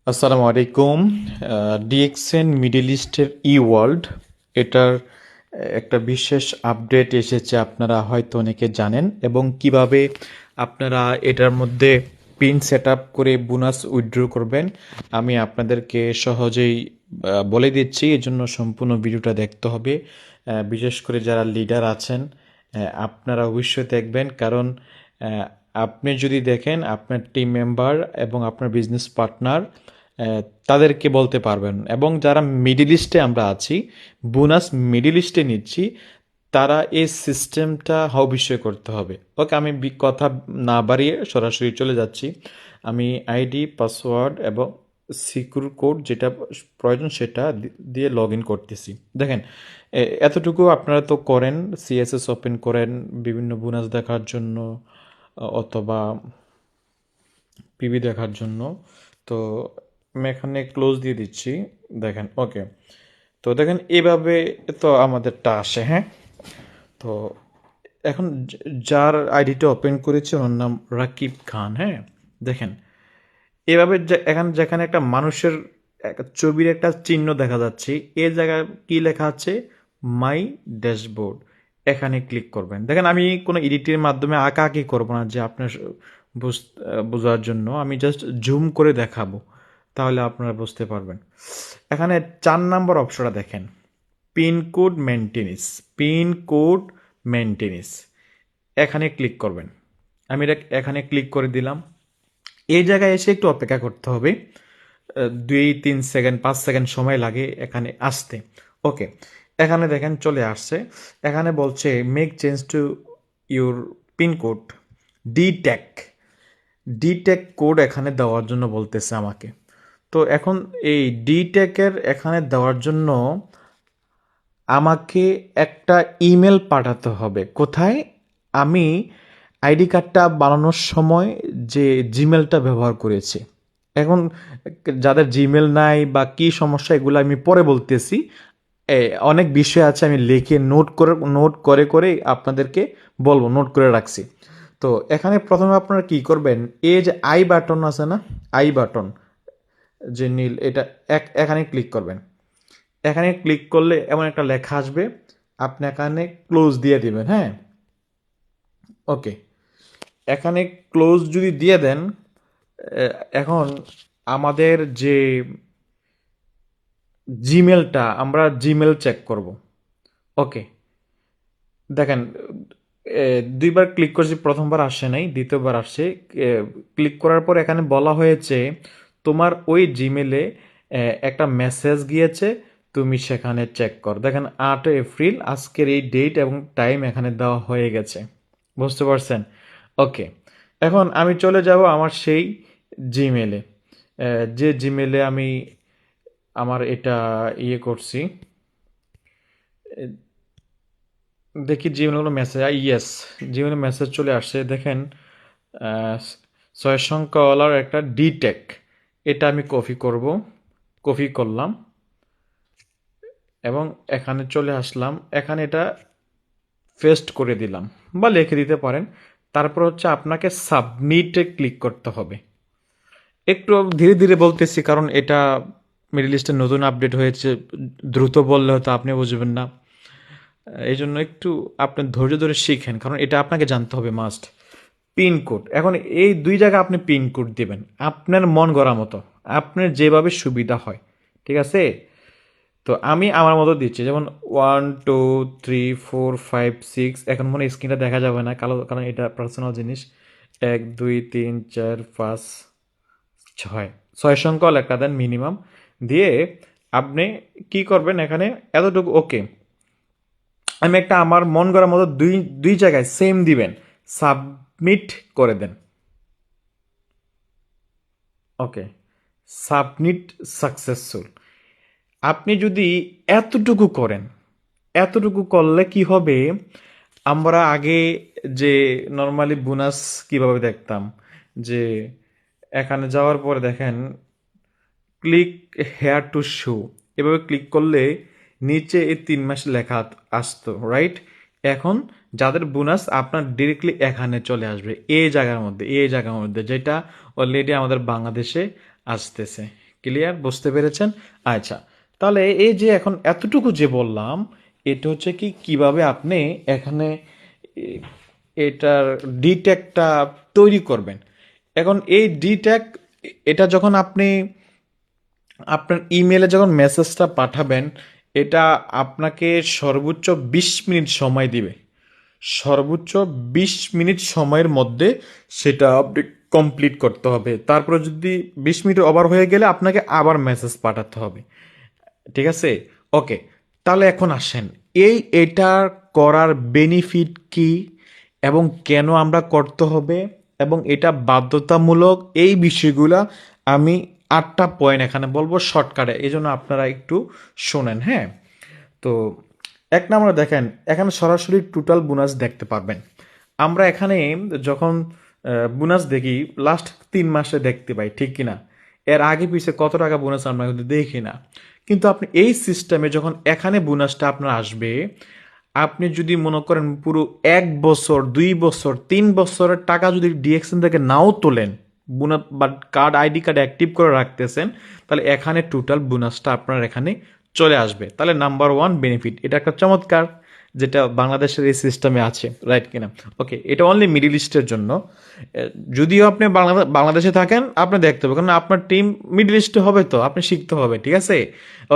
আসসালামু আলাইকুম। DXN middle ইস্টের ই ওয়ার্ল্ড এটার একটা বিশেষ আপডেট এসেছে, আপনারা হয়তো অনেকে জানেন, এবং কিভাবে আপনারা এটার মধ্যে পিন সেট আপ করে বোনাস উইথড্র করবেন আমি আপনাদেরকে সহজেই বলে দিচ্ছি। এর জন্য সম্পূর্ণ ভিডিওটা দেখতে হবে। বিশেষ করে যারা লিডার আছেন, আপনারা অবশ্যই দেখবেন, কারণ আহ, আপনি যদি দেখেন আপনার টিম মেম্বার এবং আপনার বিজনেস পার্টনার তাদেরকে বলতে পারবেন, এবং যারা মিডল ইস্টে আমরা আছি, বোনাস মিডল ইস্টে নিচ্ছি, তারা এই সিস্টেমটা অবশ্যই করতে হবে। ওকে, আমি কথা না বাড়িয়ে সরাসরি চলে যাচ্ছি। আমি আইডি, পাসওয়ার্ড এবং সিকিউর কোড যেটা প্রয়োজন সেটা দিয়ে লগ ইন করতেছি। দেখেন, এতটুকু আপনারা তো করেন, সিএসএস ওপেন করেন বিভিন্ন বোনাস দেখার জন্য অথবা পিবি দেখার জন্য। তো আমি এখানে ক্লোজ দিয়ে দিচ্ছি। দেখেন, ওকে। তো দেখেন এভাবে তো আমাদেরটা আসে, হ্যাঁ। তো এখন যার আইডিটা ওপেন করেছে ওর নাম রাকিব খান, হ্যাঁ। দেখেন এভাবে এখানে যেখানে একটা মানুষের ছবির একটা চিহ্ন দেখা যাচ্ছে, এ জায়গায় কি লেখা আছে, মাই ড্যাশবোর্ড, এখানে ক্লিক করবেন। দেখেন আমি কোনো এডিটের মাধ্যমে আঁকাআঁকি করবো না, যে আপনার বোঝার জন্য আমি জাস্ট জুম করে দেখাবো, তাহলে আপনারা বুঝতে পারবেন। এখানে 4 নম্বর অপশনটা দেখেন, পিনকোড মেনটেনেন্স, পিনকোড মেনটেনেন্স, এখানে ক্লিক করবেন। আমি এটা এখানে ক্লিক করে দিলাম। এই জায়গায় এসে একটু অপেক্ষা করতে হবে, 2-3 সেকেন্ড 5 সেকেন্ড সময় লাগে এখানে আসতে। ওকে, এখানে দেখেন চলে আসছে। এখানে বলছে make change to your pincode, detect, detect code এখানে দেওয়ার জন্য বলতেছে আমাকে। তো এখন এই ডিটেকের এখানে দেওয়ার জন্য আমাকে একটা ইমেল পাঠাতে হবে। কোথায়? আমি আইডি কার্ডটা বানানোর সময় যে জিমেলটা ব্যবহার করেছি। এখন যাদের জিমেল নাই বা কি সমস্যা, এগুলো আমি পরে বলতেছি। অনেক বিষয় আছে, আমি লিখে নোট করে করে আপনাদেরকে বলবো, নোট করে রাখছি। তো এখানে প্রথমে আপনারা কি করবেন, এই যে আই বাটন আছে না, আই বাটন যে নীল, এটা এখানে ক্লিক করবেন। এখানে ক্লিক করলে এমন একটা লেখা আসবে, আপনি এখানে ক্লোজ দিয়ে দিবেন, হ্যাঁ। ওকে, এখানে ক্লোজ যদি দিয়ে দেন, এখন আমাদের যে জিমেলটা, আমরা জিমেল চেক করব। ওকে, দেখেন, 2বার ক্লিক করছি, প্রথমবার আসে নাই, দ্বিতীয়বার আসছে। ক্লিক করার পর এখানে বলা হয়েছে তোমার ওই জিমেলে একটা মেসেজ গিয়েছে, তুমি সেখানে চেক কর। দেখেন 8 এপ্রিল আজকের এই ডেট এবং টাইম এখানে দেওয়া হয়ে গেছে। বুঝতে পারছেন? ওকে, এখন আমি চলে যাব আমার সেই জিমেলে, যে জিমেলে আমি আমার এটা করছি। দেখি জিমেলে মেসেজ, ইয়েস, জিমেলে মেসেজ চলে আসছে। দেখেন, 6 সংখ্যাওয়ালার একটা ডিটেক, এটা আমি কপি করলাম এবং এখানে চলে আসলাম। এখানে এটা পেস্ট করে দিলাম বা লিখে দিতে পারেন। তারপর হচ্ছে আপনাকে সাবমিটে ক্লিক করতে হবে। একটু ধীরে ধীরে বলতেছি, কারণ এটা মিডল ইস্টের নতুন আপডেট হয়েছে, দ্রুত বললে হয়তো আপনি বুঝবেন না। এই জন্য একটু আপনি ধৈর্য ধরে শিখেন, কারণ এটা আপনাকে জানতে হবে মাস্ট। পিনকোড, এখন এই 2 জায়গায় আপনি পিনকোড দিবেন আপনার মন গড়া মতো, আপনার যেভাবে সুবিধা হয়, ঠিক আছে। তো আমি আমার মতো দিচ্ছি, যেমন 1 2 3 4 5 6, এখন মনে স্ক্রিনটা দেখা যাবে না কালো, কারণ এটা পার্সোনাল জিনিস। 1 2 3 4 5 6, 6 সংখ্যা লেখা দেন মিনিমাম, দিয়ে আপনি কি করবেন এখানে এতটুকু। ওকে, আমি একটা আমার মন করার মতো দুই দুই জায়গায় সেম দিবেন, সাবমিট করে দেন। ওকে, সাবমিট সাকসেসফুল। আপনি যদি এতটুকু করেন, এতটুকু করলে কি হবে, আমরা আগে যে নর্মালি বোনাস কিভাবে দেখতাম, যে এখানে যাওয়ার পরে দেখেন ক্লিক হেয়ার টু শো, এভাবে ক্লিক করলে নিচে এই 3 মাস লেখা আসতো, রাইট। এখন যাদের বোনাস আপনার ডিরেক্টলি এখানে চলে আসবে, এই জায়গার মধ্যে, এই জায়গার মধ্যে, যেটা অলরেডি আমাদের বাংলাদেশে আসতেছে। ক্লিয়ার, বুঝতে পেরেছেন? আচ্ছা, তাহলে এই যে এখন এতটুকু যে বললাম, এটা হচ্ছে কি কিভাবে আপনি এখানে এ- এটার ডিট্যাগটা তৈরি করবেন। এখন এই ডিট্যাগ, এটা যখন আপনি আপনার ইমেলে যখন মেসেজটা পাঠাবেন, এটা আপনাকে সর্বোচ্চ 20 মিনিট সময় দিবে। সর্বোচ্চ 20 মিনিট সময়ের মধ্যে সেটা আপনি কমপ্লিট করতে হবে। তারপরে যদি 20 মিনিট ওভার হয়ে গেলে আপনাকে আবার মেসেজ পাঠাতে হবে। ঠিক আছে? ওকে। তাহলে এখন আসেন, এটার করার বেনিফিট কি এবং কেন আমরা করতে হবে এবং এটা বাধ্যতামূলক, এই বিষয়গুলা আমি 8টা পয়েন্ট এখানে বলবো শর্টকাটে, এই জন্য আপনারা একটু শোনেন, হ্যাঁ? তো 1 নম্বরে দেখেন, এখানে সরাসরি টোটাল বোনাস দেখতে পারবেন। আমরা এখানে যখন বোনাস দেখি লাস্ট 3 মাসে দেখতে পাই, ঠিক কিনা? এর আগে পিছে কত টাকা বোনাস আমরা কিন্তু দেখি না। কিন্তু আপনি এই সিস্টেমে যখন এখানে বোনাসটা আপনার আসবে, আপনি যদি মনে করেন পুরো 1 বছর, 2 বছর, 3 বছরের টাকা যদি ডিএক্সএন থেকে নাও তোলেন, bonus but card, ID card active করে রাখতেছেন, তাহলে এখানে টোটাল বোনাসটা আপনার এখানে চলে আসবে। তাহলে নাম্বার ওয়ান বেনিফিট, এটা একটা চমৎকার, যেটা বাংলাদেশের এই সিস্টেমে আছে, রাইট কিনা? ওকে, এটা অনলি মিডিল ইস্টের জন্য। যদিও আপনি বাংলাদেশে থাকেন, আপনি দেখতে হবে, কারণ আপনার টিম মিডিল ইস্টে হবে, তো আপনি শিখতে হবে, ঠিক আছে?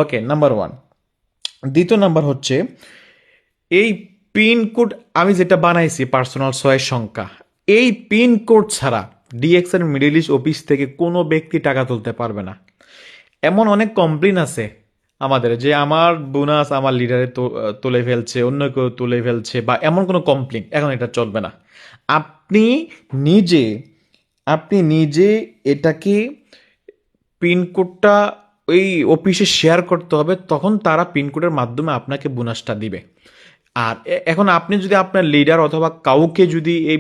ওকে, নাম্বার ওয়ান। দ্বিতীয় নাম্বার হচ্ছে, এই পিনকোড আমি যেটা বানাইছি পার্সোনাল সয়ের সংখ্যা, এই পিনকোড ছাড়া ডিএক্সএন মিডিল ইস্ট অফিস থেকে কোনো ব্যক্তি টাকা তুলতে পারবে না। এমন অনেক কমপ্লেন আছে আমাদের যে আমার বোনাস আমার লিডারে তুলে ফেলছে, অন্য কেউ তুলে ফেলছে, বা এমন কোনো কমপ্লেন, এখন এটা চলবে না। আপনি নিজে আপনি নিজে এটাকে পিনকোডটা ওই অফিসে শেয়ার করতে হবে, তখন তারা পিনকোডের মাধ্যমে আপনাকে বোনাসটা দিবে। আর এখন আপনি যদি আপনার লিডার অথবা কাউকে যদি এই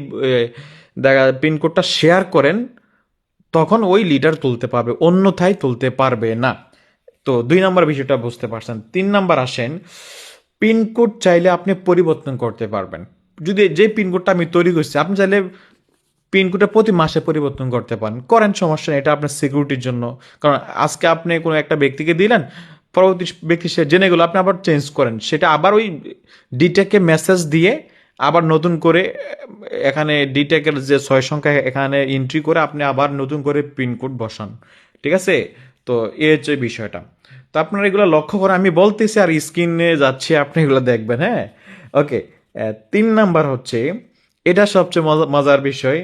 দেখা পিনকোডটা শেয়ার করেন, তখন ওই লিডার তুলতে পারবে, অন্যথায় তুলতে পারবে না। তো 2 নম্বর বিষয়টা বুঝতে পারছেন। 3 নম্বর আসেন, পিনকোড চাইলে আপনি পরিবর্তন করতে পারবেন। যদি যে পিনকোডটা আমি তৈরি করছি, আপনি চাইলে পিনকোডটা প্রতি মাসে পরিবর্তন করতে পারেন, করেন, সমস্যা নেই, এটা আপনার সিকিউরিটির জন্য। কারণ আজকে আপনি কোনো একটা ব্যক্তিকে দিলেন, পরবর্তী ব্যক্তি সে জেনে গেল, আপনি আবার চেঞ্জ করেন, সেটা আবার ওই ডিটেকে মেসেজ দিয়ে আবার নতুন করে এখানে ডিটেকের যে 6 সংখ্যা এখানে এন্ট্রি করে আপনি আবার নতুন করে পিনকোড বসান, ঠিক আছে? তো এই হচ্ছে বিষয়টা। তো আপনারা এগুলো লক্ষ্য করে আমি বলতেছি আর স্ক্রিনে যাচ্ছি, আপনি এগুলো দেখবেন, হ্যাঁ? ওকে। 3 নাম্বার হচ্ছে, এটা সবচেয়ে মজার বিষয়,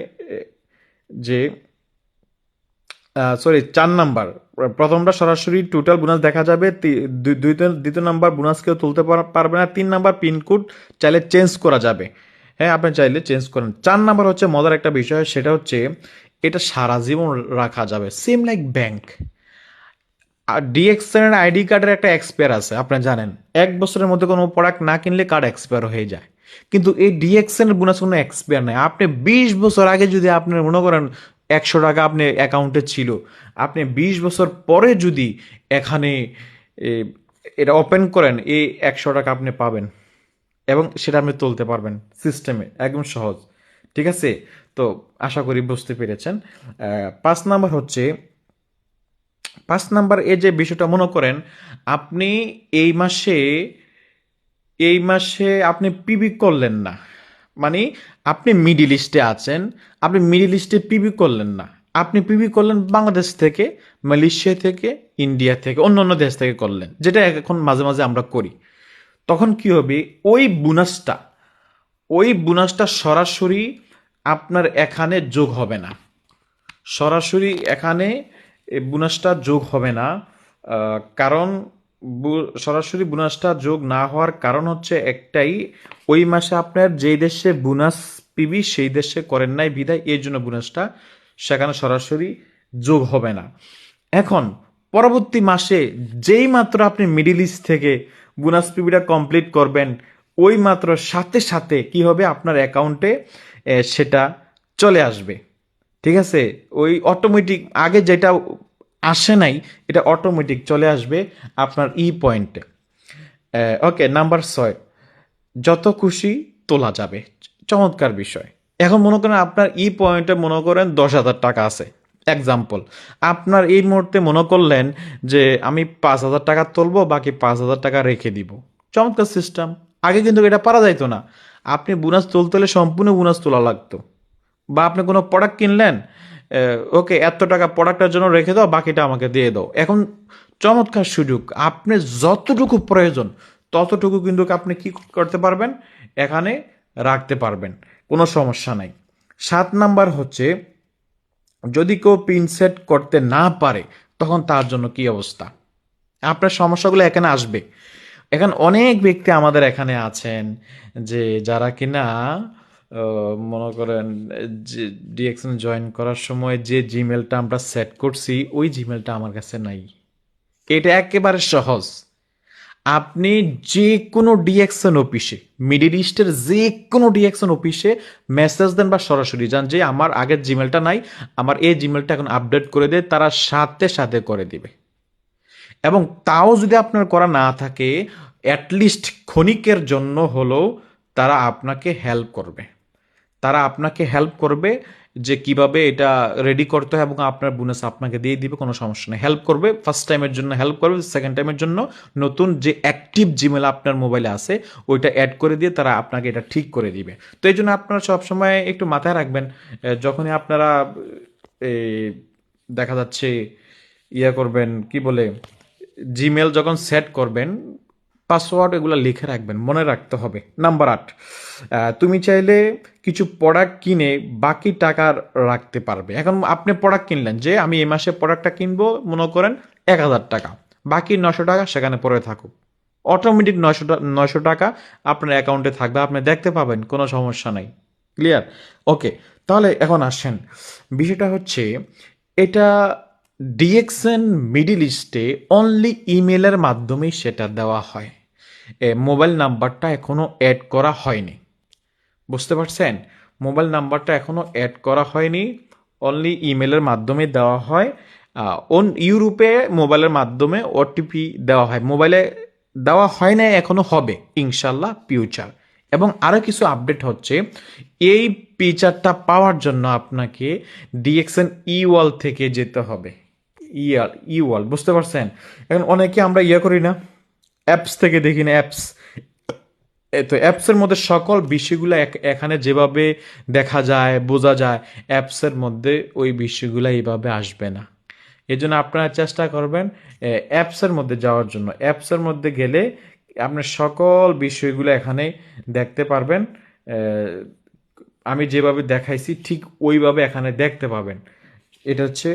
যে সরি 4 নাম্বার, প্রথমটা সরাসরি টোটাল বোনাস দেখা যাবে, দ্বিতীয় নাম্বার বোনাস কেউ তুলতে পারবে না, 3 নাম্বার পিনকোড চাইলে চেঞ্জ করা যাবে, হ্যাঁ আপনি চাইলে চেঞ্জ করেন। 4 নাম্বার হচ্ছে মজার একটা বিষয়, সেটা হচ্ছে এটা সারা জীবন রাখা যাবে, সেম লাইক ব্যাংক। আর ডিএক্সএন এর আইডি কার্ডের একটা এক্সপায়ার আছে, আপনি জানেন, 1 বছরের মধ্যে কোনো প্রোডাক্ট না কিনলে কার্ড এক্সপায়ার হয়ে যায়। কিন্তু এই ডিএক্সএন এর বোনাস কোনো এক্সপায়ার নাই। আপনি 20 বছর আগে যদি আপনি মনে করেন 100 টাকা আপনি অ্যাকাউন্টে ছিল, আপনি 20 বছর পরে যদি এখানে এ, এটা ওপেন করেন, এই 100 টাকা আপনি পাবেন এবং সেটা আপনি তুলতে পারবেন সিস্টেমে, একদম সহজ, ঠিক আছে? তো আশা করি বুঝতে পেরেছেন। 5 নাম্বার হচ্ছে, 5 নাম্বার এই যে বিষয়টা মনে করেন, আপনি এই মাসে আপনি পিবি করলেন না, মানে আপনি মিডিল ইস্টে আছেন, আপনি মিডিল ইস্টে পিবি করলেন না, আপনি পিবি করলেন বাংলাদেশ থেকে, মালয়েশিয়া থেকে, ইন্ডিয়া থেকে, অন্য অন্য দেশ থেকে করলেন, যেটা এখন মাঝে মাঝে আমরা করি। তখন কি হবে, ওই বোনাসটা সরাসরি আপনার এখানে যোগ হবে না। সরাসরি এখানে এই বোনাসটা যোগ হবে না। কারণ সরাসরি বোনাসটা যোগ না হওয়ার কারণ হচ্ছে একটাই, ওই মাসে আপনার যেই দেশে বোনাস পিবি সেই দেশে করেন নাই বিধায় এই জন্য বোনাসটা সেখানে সরাসরি যোগ হবে না। এখন পরবর্তী মাসে যেই মাত্র আপনি মিডিল ইস্ট থেকে বোনাস পিবিটা কমপ্লিট করবেন, ওই মাত্র সাথে সাথে কি হবে, আপনার অ্যাকাউন্টে সেটা চলে আসবে, ঠিক আছে? ওই অটোমেটিক, আগে যেটা আসে নাই, এটা অটোমেটিক চলে আসবে আপনার পয়েন্টে। ওকে, নাম্বার 6, যত খুশি তোলা যাবে, চমৎকার বিষয়। এখন মনে করেন আপনার পয়েন্টে মনে করেন 10,000 টাকা আছে, এক্সাম্পল, আপনার এই মুহূর্তে মনে করলেন যে আমি 5,000 টাকা তুলবো, বাকি 5,000 টাকা রেখে দিব। চমৎকার সিস্টেম। আগে কিন্তু এটা পারা যাইতো না। আপনি বোনাস তুলতে হলে সম্পূর্ণ বোনাস তোলা লাগতো। বা আপনি কোনো প্রোডাক্ট কিনলেন, ওকে এত টাকা প্রোডাক্টের জন্য রেখে দাও, বাকিটা আমাকে দিয়ে দাও। এখন চমৎকার সুযোগ, আপনি যতটুকু প্রয়োজন ততটুকু কিন্তু আপনি কি করতে পারবেন, এখানে রাখতে পারবেন, কোনো সমস্যা নাই। 7 নাম্বার হচ্ছে, যদি কেউ পিন সেট করতে না পারে তখন তার জন্য কি অবস্থা। আপনার সমস্যাগুলো এখানে আসবে। এখন অনেক ব্যক্তি আমাদের এখানে আছেন যে যারা কিনা মনে করেন যে ডিএক্সএন জয়েন করার সময় যে জিমেলটা আমরা সেট করছি ওই জিমেলটা আমার কাছে নাই। এটা একেবারে সহজ। আপনি যে কোনো ডিএক্সএন অফিসে, মিডিল ইস্টের যে কোনো ডিএক্সএন অফিসে মেসেজ দেন বা সরাসরি যান যে আমার আগের জিমেলটা নাই, আমার এই জিমেলটা এখন আপডেট করে দেয়, তারা সাথে সাথে করে দিবে। এবং তাও যদি আপনার করা না থাকে, অ্যাটলিস্ট ক্ষণিকের জন্য হলেও তারা আপনাকে হেল্প করবে। তারা আপনাকে হেল্প করবে যে কিভাবে এটা রেডি করতে হয়, এবং আপনার বোনাস আপনাকে দিয়ে দিবে, কোনো সমস্যা নেই। হেল্প করবে, ফার্স্ট টাইমের জন্য হেল্প করবে, সেকেন্ড টাইমের জন্য নতুন যে অ্যাক্টিভ জিমেল আপনার মোবাইলে আছে ওইটা অ্যাড করে দিয়ে তারা আপনাকে এটা ঠিক করে দিবে। তো এই জন্য আপনারা সবসময় একটু মাথায় রাখবেন, যখনই আপনারা এই দেখা যাচ্ছে করবেন, কি বলে, জিমেল যখন সেট করবেন, পাসওয়ার্ড এগুলো লিখে রাখবেন, মনে রাখতে হবে। নাম্বার 8, তুমি চাইলে কিছু প্রোডাক্ট কিনে বাকি টাকা রাখতে পারবে। এখন আপনি প্রোডাক্ট কিনলেন যে আমি এই মাসে প্রোডাক্টটা কিনবো, মনে করেন 1,000 টাকা, বাকি 900 টাকা সেখানে পড়ে থাকুক, অটোমেটিক 900 টাকা আপনার অ্যাকাউন্টে থাকবে, আপনি দেখতে পাবেন, কোনো সমস্যা নাই। ক্লিয়ার? ওকে। তাহলে এখন আসেন, বিষয়টা হচ্ছে এটা ডিএক্সএন মিডিল ইস্টে অনলি ইমেলের মাধ্যমেই সেটা দেওয়া হয়। মোবাইল নাম্বারটা এখনো অ্যাড করা হয়নি। বুঝতে পারছেন? মোবাইল নাম্বারটা এখনো অ্যাড করা হয়নি, অনলি ইমেলের মাধ্যমে দেওয়া হয়। ইউরোপে মোবাইলের মাধ্যমে ওটিপি দেওয়া হয়, মোবাইলে দেওয়া হয় না, এখনো হবে ইনশাল্লাহ ফিউচার। এবং আরও কিছু আপডেট হচ্ছে, এই ফিচারটা পাওয়ার জন্য আপনাকে ডিএক্সএন ওয়াল থেকে যেতে হবে। ওয়াল, বুঝতে পারছেন? এখন অনেকে আমরা করি না, অ্যাপস থেকে দেখি না, অ্যাপস, তো অ্যাপসের মধ্যে সকল বিষয়গুলো এখানে যেভাবে দেখা যায় বোঝা যায়, অ্যাপসের মধ্যে ওই বিষয়গুলো এইভাবে আসবে না। এই জন্য আপনারা চেষ্টা করবেন অ্যাপসের মধ্যে যাওয়ার জন্য। অ্যাপসের মধ্যে গেলে আপনার সকল বিষয়গুলো এখানে দেখতে পারবেন। আমি যেভাবে দেখাইছি ঠিক ওইভাবে এখানে দেখতে পাবেন। এটা হচ্ছে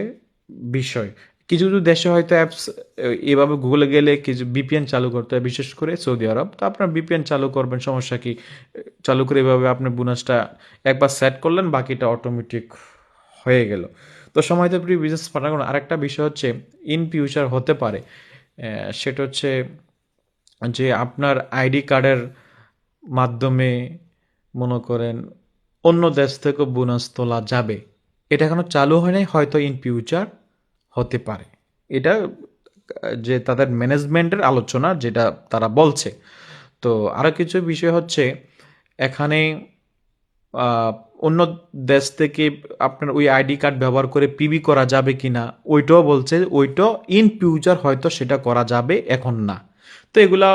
বিষয়। কিছু কিছু দেশে হয়তো অ্যাপস এভাবে গুগলে গেলে কিছু বিপিএন চালু করতে হয়, বিশেষ করে সৌদি আরব। তো আপনার বিপিএন চালু করবেন, সমস্যা কি? চালু করে এভাবে আপনি বোনাসটা একবার সেট করলেন, বাকিটা অটোমেটিক হয়ে গেল। তো সময়তে প্রিয় বিজনেস পার্টনার, আরেকটা বিষয় হচ্ছে ইন ফিউচার হতে পারে, সেটা হচ্ছে যে আপনার আইডি কার্ডের মাধ্যমে মনে করেন অন্য দেশ থেকে বোনাস তোলা যাবে। এটা এখনো চালু হয় নাই, হয়তো ইন ফিউচার হতে পারে। এটা যে তাদের ম্যানেজমেন্টের আলোচনা, যেটা তারা বলছে। তো আরও কিছু বিষয় হচ্ছে, এখানে আহ, অন্য দেশ থেকে আপনার ওই আইডি কার্ড ব্যবহার করে পিবি করা যাবে কিনা ওইটাও বলছে, ওইটাও ইন ফিউচার হয়তো সেটা করা যাবে, এখন না। তো এগুলা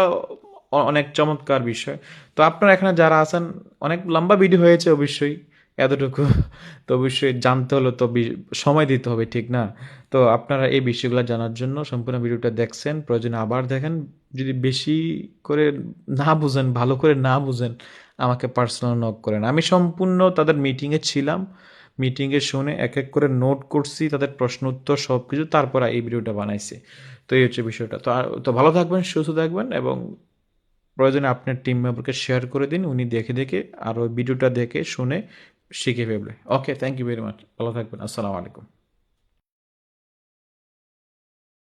অনেক চমৎকার বিষয়। তো আপনারা এখানে যারা আছেন, অনেক লম্বা ভিডিও হয়েছে অবশ্যই, এতটুকু তো অবশ্যই জানতে হলো তো সময় দিতে হবে, ঠিক না? তো আপনারা এই বিষয়গুলো জানার জন্য সম্পূর্ণ ভিডিওটা দেখছেন, প্রয়োজনে আবার দেখেন। যদি বেশি করে না বুঝেন, ভালো করে না বুঝেন, আমাকে পার্সোনাল নক করেন। আমি সম্পূর্ণ তাদের মিটিংয়ে ছিলাম, মিটিংয়ে শুনে এক এক করে নোট করছি তাদের প্রশ্ন উত্তর সব কিছু, তারপর এই ভিডিওটা বানাইছি। তো এই হচ্ছে বিষয়টা। তো ভালো থাকবেন, সুস্থ থাকবেন, এবং প্রয়োজনে আপনার টিম মেম্বারকে শেয়ার করে দিন, উনি দেখে দেখে আর ওই ভিডিওটা দেখে শুনে শিখে ফেলবে। ওকে, থ্যাংক ইউ ভেরি মাচ, ভালো থাকবেন, আসসালামু আলাইকুম।